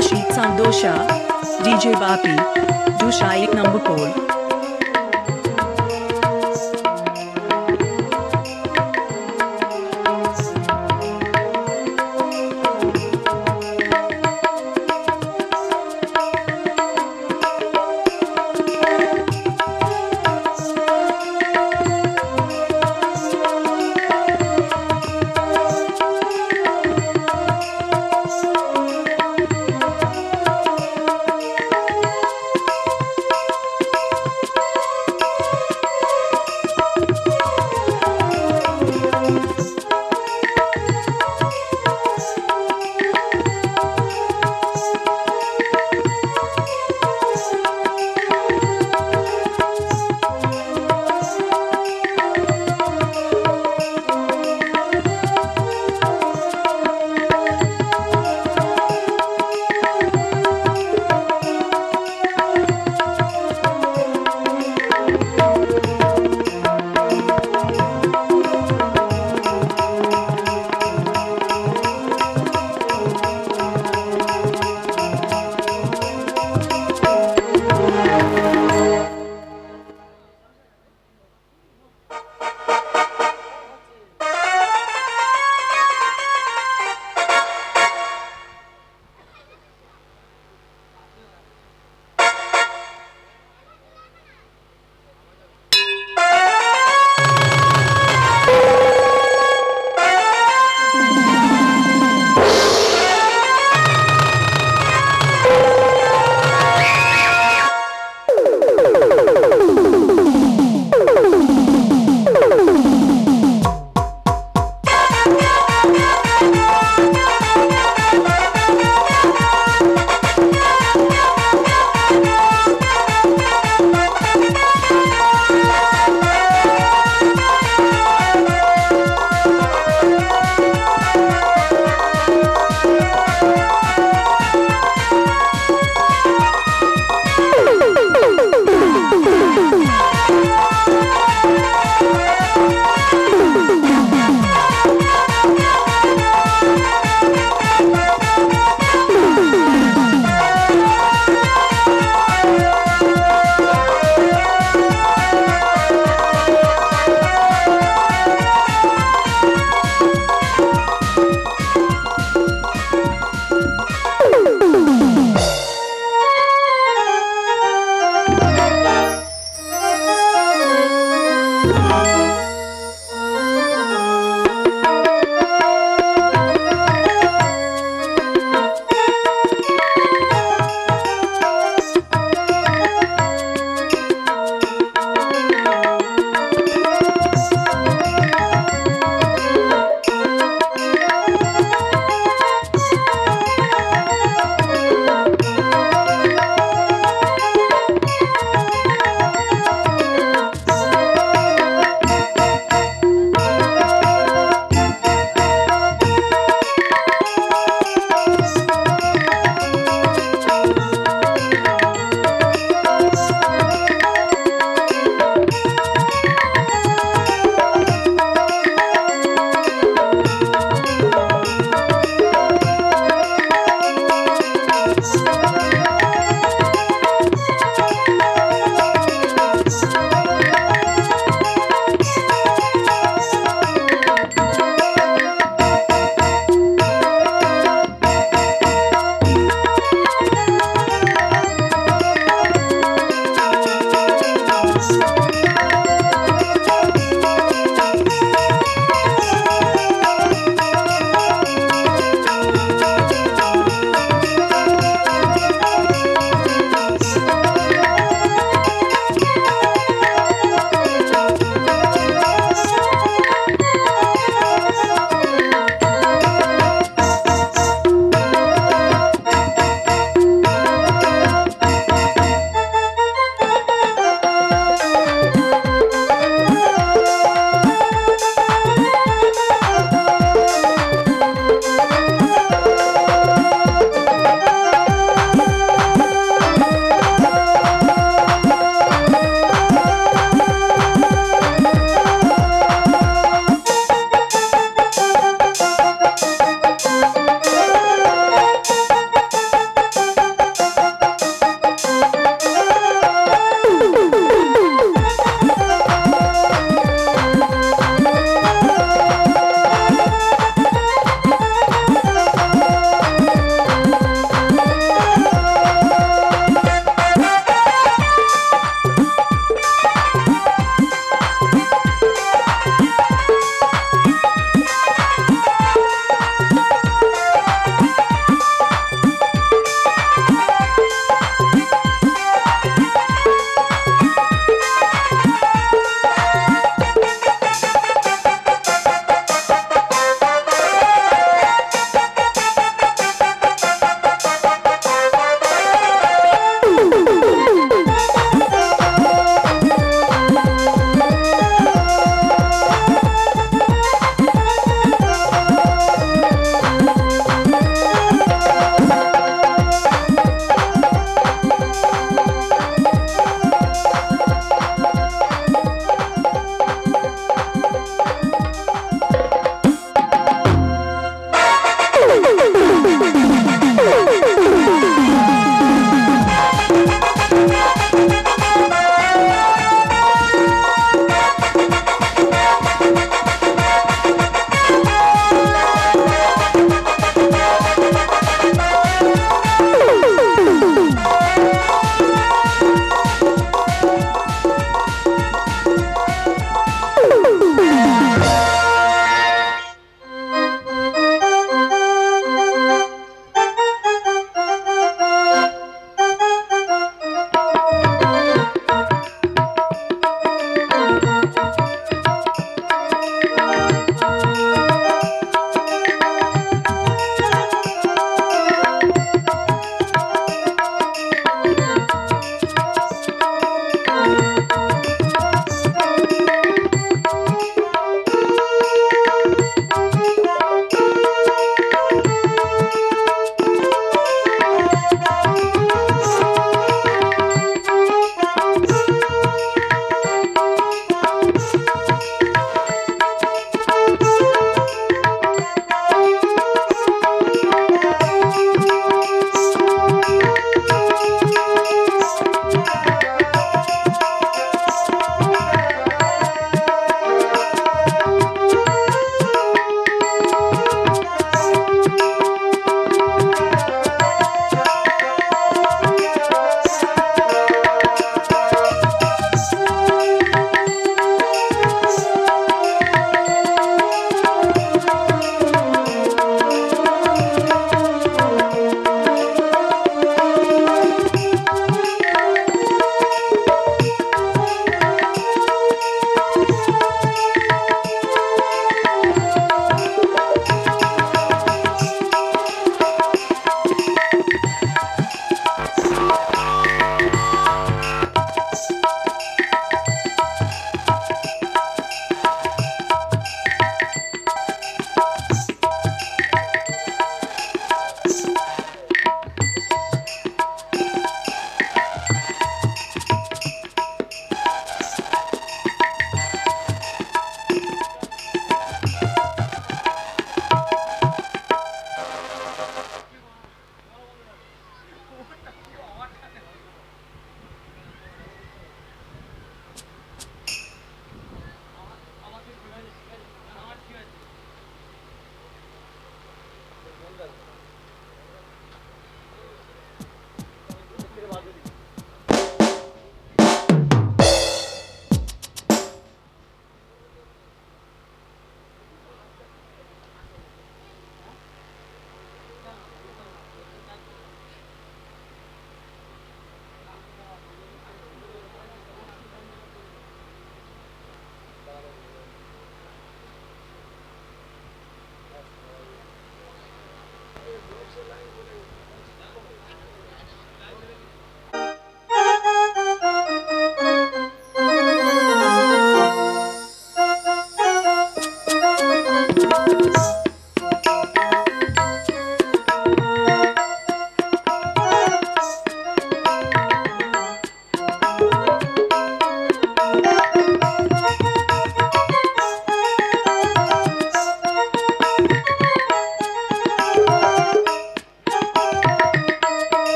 Rashid Sandosha, DJ Bapi, Dusha एक number call.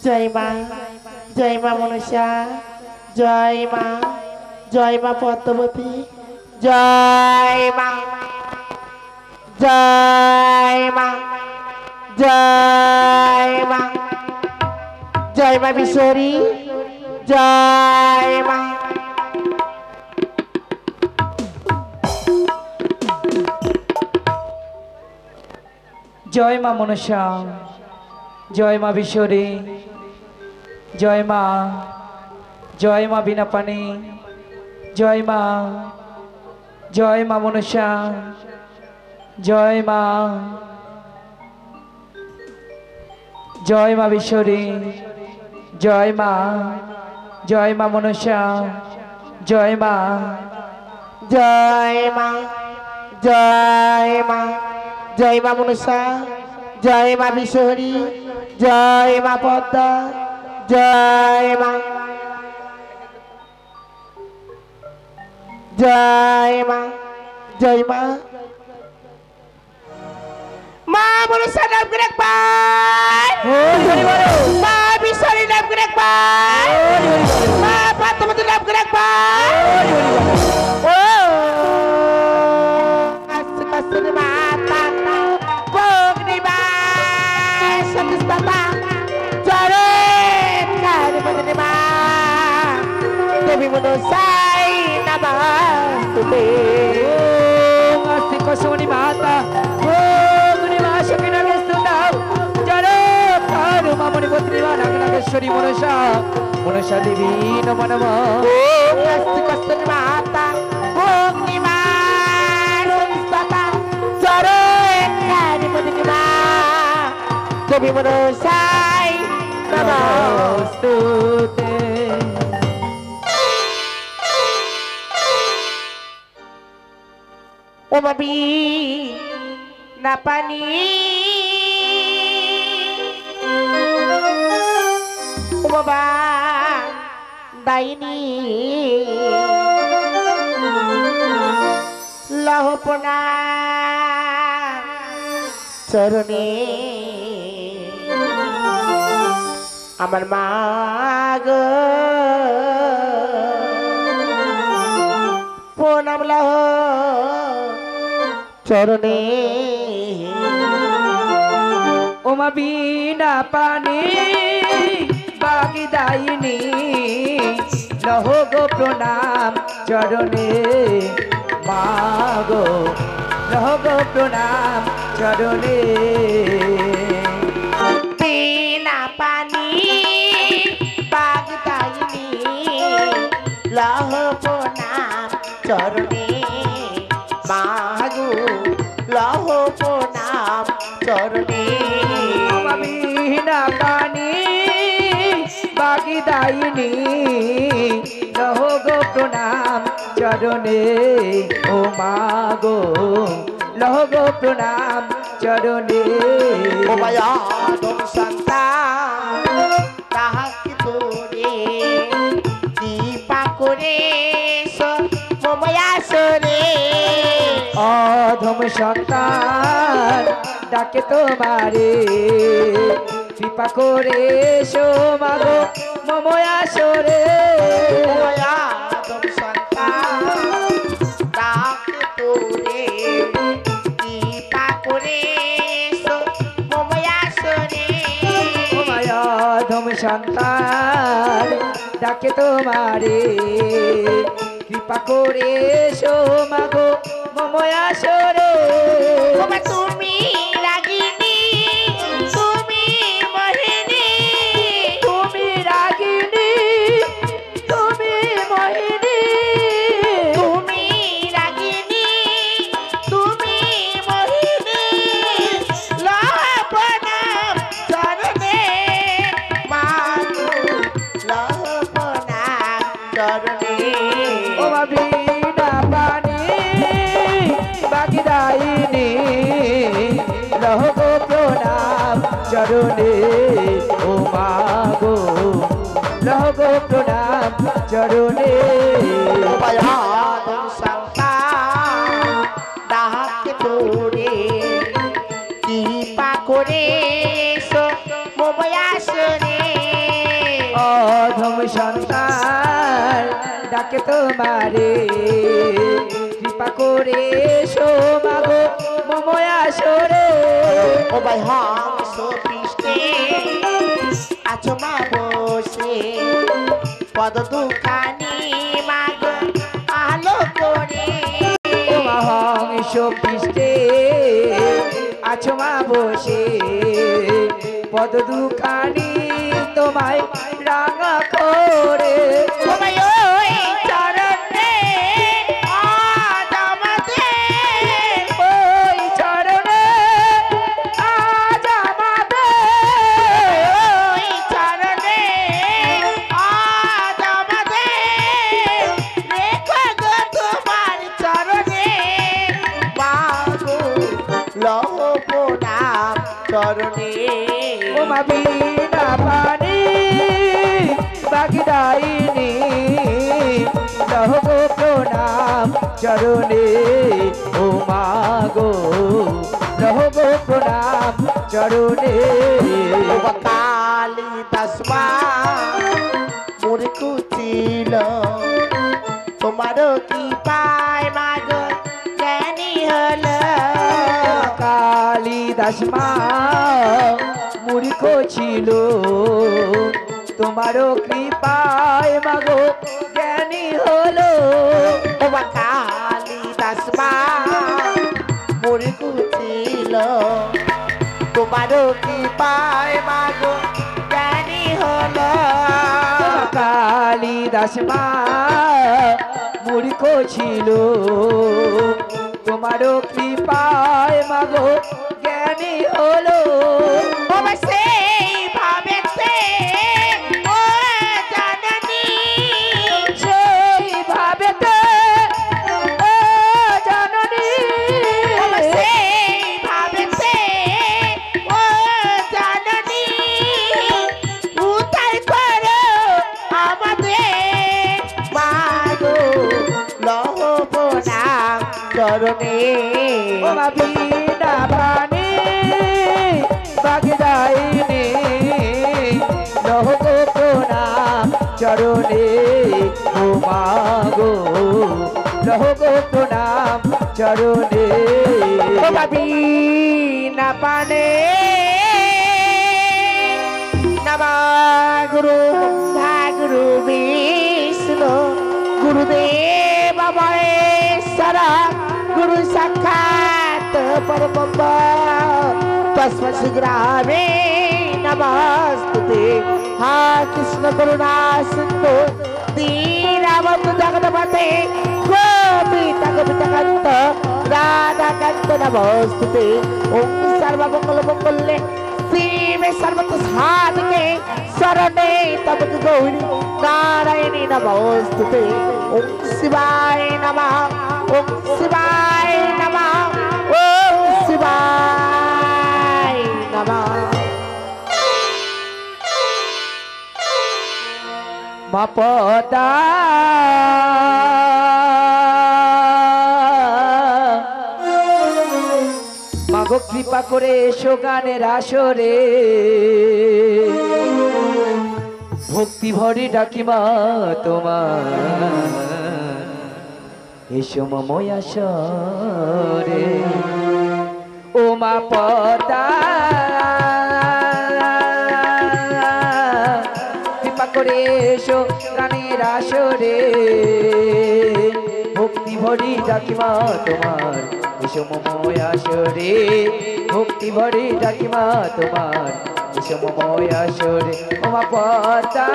জয় মা মনসা, জয় মা পদ্মবতী, জয় মা জয় মা জয় মা জয় মা বিশ্বরী, জয় মা। জয় মা মনসা, জয় মা বিশ্বরী, জয় মা বিনাপানি, জয় মা মনসা, জয় মা বিশ্বরী, জয় মা মনসা, জয় মা মনসা, জয় মা বিশ্বরী, জয় মা পদ্মা, জয় মা মা মনসা নাম করে পায়, মা বিশ্বরী নাম করে পায়, মা পদ্মাবতী নাম করে পায়। ও আস্তে মাতা ভগ্নিবাস সতস্তাতা চরে কারে বদনে মা দেবী মনসাই নমস্তুতে। আস্তে কসমনি মাতা ভগ্নিবাস কিনারে স্তোত্র চরে কারে মামনি পত্রীবা নাগনাগেশ্বরী মনসা, মনসা দেবী নমো নমঃ। আস্তে কসমনি মাতা ভগ্নিবাস সতস্তাতা চরে কারে বদনে মা দেবী মনসাই নমস্তুতে। ও মাবি না পানি ও বাবা দাইনি লহপনা চরণে আমার মা গো প্রণাম লহ চরণে। ও মা বিনা পানি বাগিদায়িনী লহ গো প্রণাম চরণে, মা গো লহ গো প্রণাম চরণে। বিনা পানি বাগদাইনি লহ প্রণাম চরণে, মাগো লহ প্রণাম চরণে। বিনা পানি বাগিদায়িনী লহ গো প্রণাম চরণে, ও মা গো লহ গো প্রণাম চরণে। ও মায়া দম সন্তান তাহাকে তোরে দীপা করে মময়াসরে। অধম সন্তান ডাকে তোমারে কৃপা করে সো মাগো মময়াসরে। দম সন্তান তাহাকে তোরে দীপা করে মময়াসরে। অধম সন্তান ডাকে তোমারে কৃপা করে সো মাগো মময়াসরে। তুমি রাগিনী তুমি মোহিনী, তুমি রাগিনী তুমি মোহিনী, তুমি রাগিনী তুমি মোহিনী লহ প্রণাম চরণে, মাগো লহ প্রণাম চরণে। ও মা বিনা পানি বাগিদায়িনী লহ গো প্রণাম চরণে, ও মা গো লহ গো প্রণাম চরণে। দম সন্তান তাহাকে তোরে কৃপা করে মময়াসরে। অধম সন্তান ডাকে তোমারে কৃপা করে সোমাগো মময়া সরে ও ভাই হংস পৃষ্ঠে আছো মা বসে পদ দুখানি মাগ আলো করে ও মা হংস পৃষ্ঠে আছো মা বসে পদ দুখানি তোমায় রাঙা করে ও ভাই ওই চরণে আজ আমাদের ওই চরণে আজ আমাদের ওই চরণে আজ আমাদের রেখো গো তোমার চরণে মাগো লহ প্রণাম চরণে ও মা বিনা পানি বাগদাইনি লহ গো প্রণাম চরণে ও মা গো লহ গো প্রণাম চরণে কালী দশমা মোর কুচিল তোমারও কি পায় মাগো জ্ঞানী হল কালিদাস মা মূর্খ ছিল তোমারও কৃপায় মাগো জ্ঞানী হলো তোমার কালী দশমা মোর কুচিল তোমারও কি পায় মাগো জ্ঞানী হল কালিদাস মা মূর্খ ছিল তোমারও কৃপায় মাগো জ্ঞানী হলো সেই ভাবেতে ও জাননী সেই ভাবেতে ও জাননী সেই ভাবেতে ও জাননী উদ্ধার করো আমাদের মাগো লহ প্রণাম চরণে ও মা বিনা পানি বাগদাইনি লহ গো প্রণাম চরণে ও মা গো লহ গো প্রণাম চরণে ও বিনা পানে নমা গুরু গুরু বিষ্ণু গুরুদেব মহেশ্বর গুরু সাক্ষাৎ পরব্রহ্ম তস্मै শ্রীগুরवे নমস্তুতে হা কৃষ্ণ করুণা সিন্ধু দীনবন্ধু জগৎপতে গোপিতা গোপিকান্ত রাধাকান্ত নমস্তুতে ওম সর্বমঙ্গল মঙ্গলে শিবে সর্বত সাধকে শরণে তবক গৌরী নারায়ণী নমস্তুতে ওম শিবায় নমঃ ওম শিবায় নমঃ ওম শিবায় নমঃ মা পদা মাগো কৃপা করে এসো গানের আসরে ভক্তি ভরে ডাকি মা তোমার এসো মময় আসরে ও মা পদা কৃপা করে এসো গানের আসরে ভক্তি ভরি ডাকি মা তোমার এসো মময় আসরে ভক্তি ভরি ডাকি মা তোমার এসো মময় আসরে ও মা পদা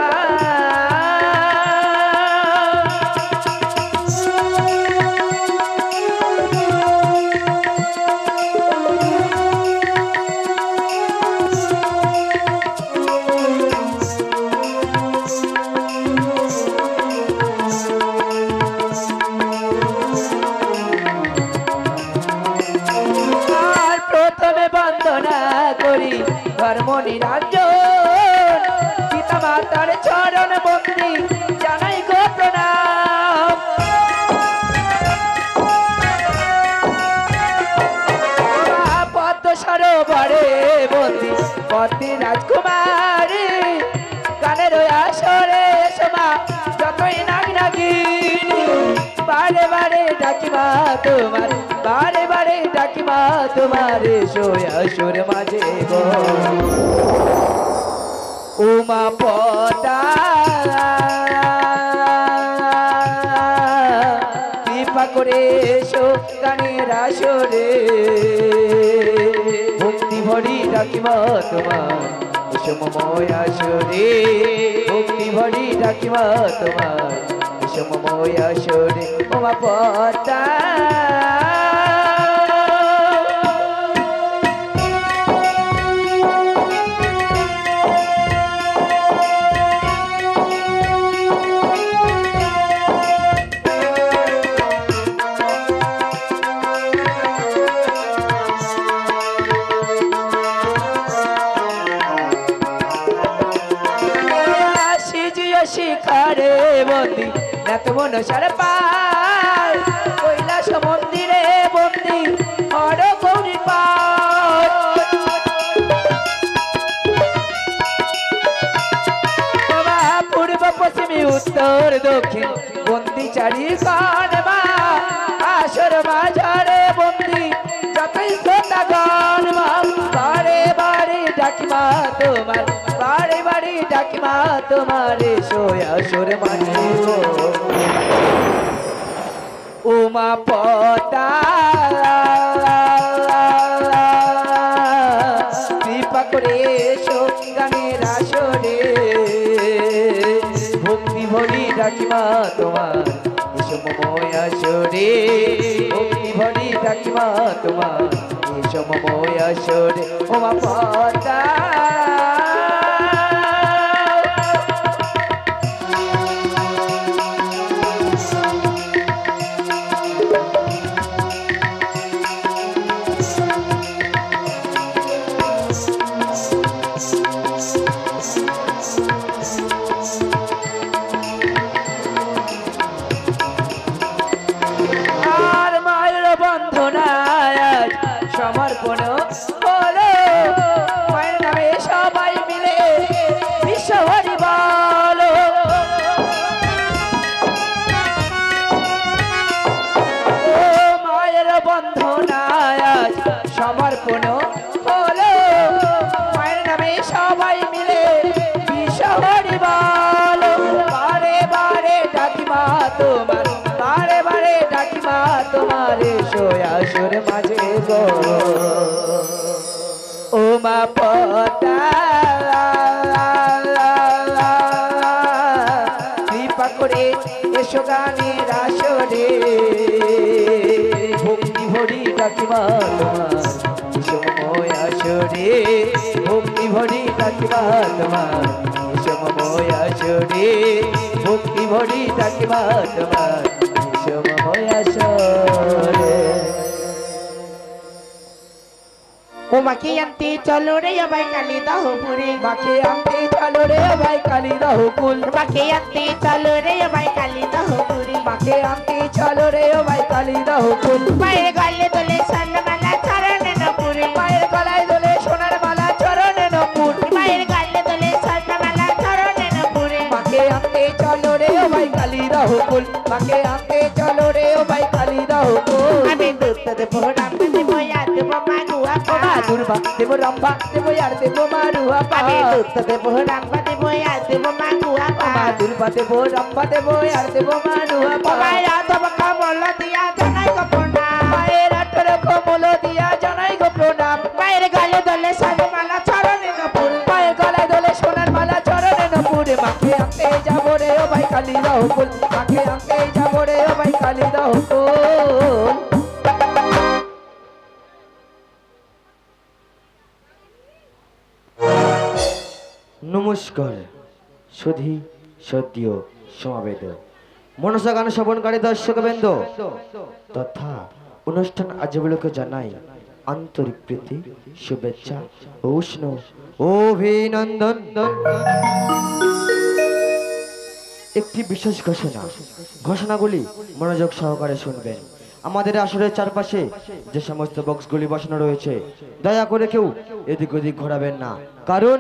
ধর্ম নিরঞ্জন পিতা মাতার চরণ বন্দি জানাই গো প্রণাম পদ্ম সরোবরে বন্দি পদ্মী রাজকুমারী গানের আসরে বারে বারে ডাকি মা তোমার বারে বারে ডাকি মা তোমার এসো আসর মাঝে গো উমা পদা কৃপা করে এসো গানের আসরে ভক্তি ভরি ডাকি মা তোমার এসো মময় আসরে ভক্তি ভরি ডাকি মা তোমার এসো মময় আসরে উমা পদা শিখারে বন্দি নাত মনসার পায় কৈলাস মন্দিরে বন্দি হর গৌরী পায় পূর্ব পশ্চিমে উত্তর দক্ষিণ বন্দি চারি কান মা আসর বাজারে বন্দি যতই শ্রোতা গান মা বারে বারে ডাকি মা তোমার বারে বারে ডাকি মা তোমার এসো আসর মাঝে গো উমা পদা কৃপা করে এসো গানের আসরে ভক্তি ভরি ডাকি মা তোমার এসো মময় আসরে ভক্তি ভরি ডাকি মা তোমার এসো মময় আসরে উমা পদা সমর্পণ হলো মায়ের নামে সবাই মিলে বিশ্ব হরি বলো মায়ের বন্ধনায় সমর্পণ হলো মায়ের নামে সবাই মিলে বিশ্ব হরি বলো বারে বারে ডাকি মা তোমার বারে বারে ডাকি মা তোমার এসো আসর মাঝে গো উমা পদা কৃপা করে এসো গানের আসরে ভক্তি ভরি ডাকি মা তোমার এসো মময় আসরে ভক্তি ভরি ডাকি মা তোমার এসো মময় আসরে ভক্তি ভরি ডাকি মা তোমার এসো মময় আসরে ও মাকে আনতে চলো রে ভাই কালী দাহপুরে মাকে আনতে চলো রে ভাই কালী দাহকুল মাকে আনতে চলো রে ভাই কালী দাহপুরে মাকে আনতে চলো রে ভাই কালী দাহকুল পায়ের গলে দোলে স্বর্ণমালা চরণে নপুরে পায়ের গলায় দোলে সোনার মালা চরণে নপুর পায়ের গলে দোলে স্বর্ণমালা চরণে নপুরে মাকে আনতে চলো রে ভাই কালী দাহকুল মাকে আনতে চলো রে ভাই কালী দাহকুল আমি দুধ দেবো রাম দেবো ইয়াদ দেবো মাগুয়া মা দুর্বা দেব রম্ভা দেব আর দেব মারুয়া আমি দুধ দেবো রাম দেবো ইয়াদ দেবো মাগুয়া মা দুর্বা দেব রম্ভা দেব আর দেব মারুয়া মায়েরা তব কমল দিয়া জানাই গো প্রণাম মায়ের আঠর কমল দিয়া জানাই গো প্রণাম মায়ের গলে দোলে স্বর্ণমালা চরণে নপুর পায়ের গলায় দোলে সোনার মালা চরণে নপুর মাকে আনতে যাবো রে ও ভাই কালী দাহকুল মাকে আনতে যাবো রে ও ভাই কালী দাহকুল নমস্কার সুধী সদ্য সমাবেত মনসা গান শ্রবণকারী দর্শকবৃন্দ তথা অনুষ্ঠান আজগুলোকে জানাই আন্তরিক প্রীতি শুভেচ্ছা ও উষ্ণ অভিনন্দন। একটি বিশেষ ঘোষণাগুলি মনোযোগ সহকারে শুনবেন। আমাদের আসরের চারপাশে যে সমস্ত বক্সগুলি বসানো রয়েছে দয়া করে কেউ এদিক ওদিক ঘোরাবেন না, কারণ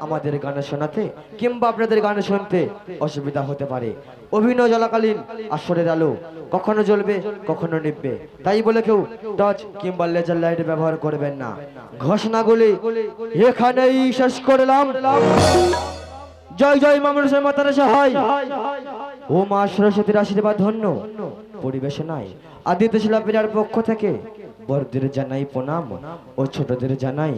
আমাদের গান শোনাতে কিংবা আপনাদের গান শুনতে অসুবিধা হতে পারে। অভিনয় চলাকালীন আসরের আলো কখনো জ্বলবে কখনো নিভবে, তাই বলে কেউ টর্চ কিংবা লেজার লাইট ব্যবহার করবেন না। ঘোষণাগুলি এখানেই শেষ করলাম। জয় জয় মা মনসা মাতার সহায় ও মা সরস্বতীর আশীর্বাদ ধন্য। পরিবেশনায় আদিত্য শিলাপীড়ার পক্ষ থেকে বড়দের জানাই প্রণাম ও ছোটদের জানাই